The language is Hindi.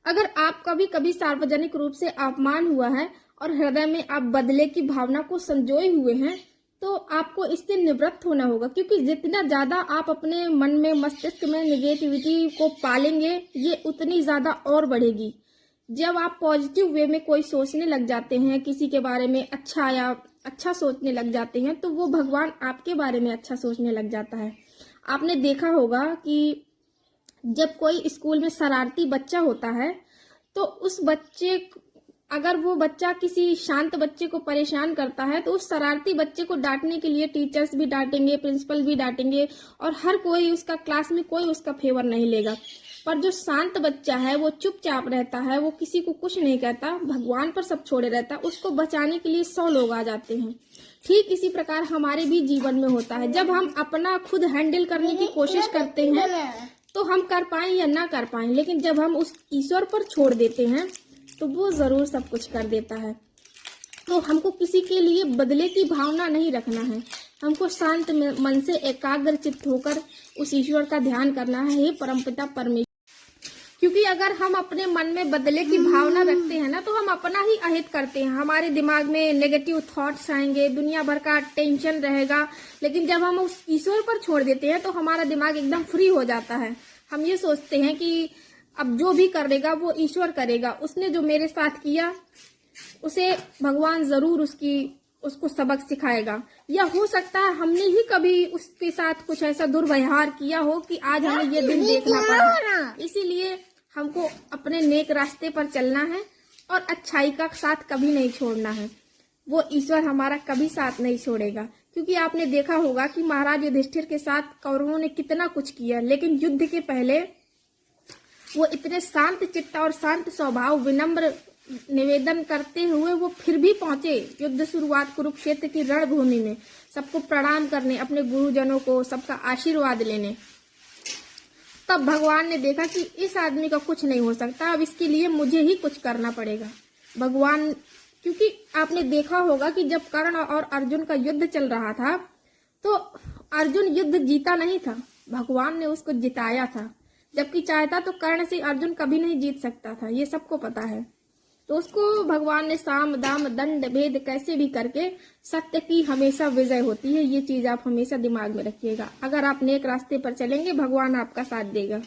अगर आप कभी कभी सार्वजनिक रूप से अपमान हुआ है और हृदय में आप बदले की भावना को संजोए हुए हैं, तो आपको इससे निवृत्त होना होगा, क्योंकि जितना ज्यादा आप अपने मन में, मस्तिष्क में निगेटिविटी को पालेंगे, ये उतनी ज्यादा और बढ़ेगी। जब आप पॉजिटिव वे में कोई सोचने लग जाते हैं, किसी के बारे में अच्छा या अच्छा सोचने लग जाते हैं, तो वो भगवान आपके बारे में अच्छा सोचने लग जाता है। आपने देखा होगा कि जब कोई स्कूल में शरारती बच्चा होता है, तो उस बच्चे, अगर वो बच्चा किसी शांत बच्चे को परेशान करता है, तो उस शरारती बच्चे को डांटने के लिए टीचर्स भी डांटेंगे, प्रिंसिपल भी डांटेंगे, और हर कोई उसका, क्लास में कोई उसका फेवर नहीं लेगा। पर जो शांत बच्चा है, वो चुपचाप रहता है, वो किसी को कुछ नहीं कहता, भगवान पर सब छोड़े रहता है, उसको बचाने के लिए 100 लोग आ जाते हैं। ठीक इसी प्रकार हमारे भी जीवन में होता है। जब हम अपना खुद हैंडल करने की कोशिश करते हैं, तो हम कर पाएं या ना कर पाएं, लेकिन जब हम उस ईश्वर पर छोड़ देते हैं, तो वो जरूर सब कुछ कर देता है। तो हमको किसी के लिए बदले की भावना नहीं रखना है, हमको शांत मन से एकाग्र चित्त होकर उस ईश्वर का ध्यान करना है, हे परमपिता परमेश्वर। क्योंकि अगर हम अपने मन में बदले की भावना रखते हैं ना, तो हम अपना ही अहित करते हैं, हमारे दिमाग में नेगेटिव थॉट्स आएंगे, दुनिया भर का टेंशन रहेगा। लेकिन जब हम उस ईश्वर पर छोड़ देते हैं, तो हमारा दिमाग एकदम फ्री हो जाता है। हम ये सोचते हैं कि अब जो भी करेगा वो ईश्वर करेगा, उसने जो मेरे साथ किया उसे भगवान जरूर उसको सबक सिखाएगा। या हो सकता है हमने ही कभी उसके साथ कुछ ऐसा दुर्व्यवहार किया हो कि आज हमें ये दिन देखना पड़ा। इसीलिए हमको अपने नेक रास्ते पर चलना है और अच्छाई का साथ कभी नहीं छोड़ना है। वो ईश्वर हमारा कभी साथ नहीं छोड़ेगा। क्योंकि आपने देखा होगा कि महाराज युधिष्ठिर के साथ कौरवों ने कितना कुछ किया, लेकिन युद्ध के पहले वो इतने शांत चित्त और शांत स्वभाव, विनम्र निवेदन करते हुए वो फिर भी पहुंचे युद्ध शुरुआत कुरुक्षेत्र की रणभूमि में, सबको प्रणाम करने, अपने गुरुजनों को सबका आशीर्वाद लेने। तब भगवान ने देखा कि इस आदमी का कुछ नहीं हो सकता, अब इसके लिए मुझे ही कुछ करना पड़ेगा। भगवान, क्योंकि आपने देखा होगा कि जब कर्ण और अर्जुन का युद्ध चल रहा था, तो अर्जुन युद्ध जीता नहीं था, भगवान ने उसको जिताया था। जबकि चाहता तो कर्ण से अर्जुन कभी नहीं जीत सकता था, ये सबको पता है। तो उसको भगवान ने साम दाम दंड भेद कैसे भी करके सत्य की हमेशा विजय होती है। ये चीज आप हमेशा दिमाग में रखिएगा। अगर आप नेक रास्ते पर चलेंगे, भगवान आपका साथ देगा।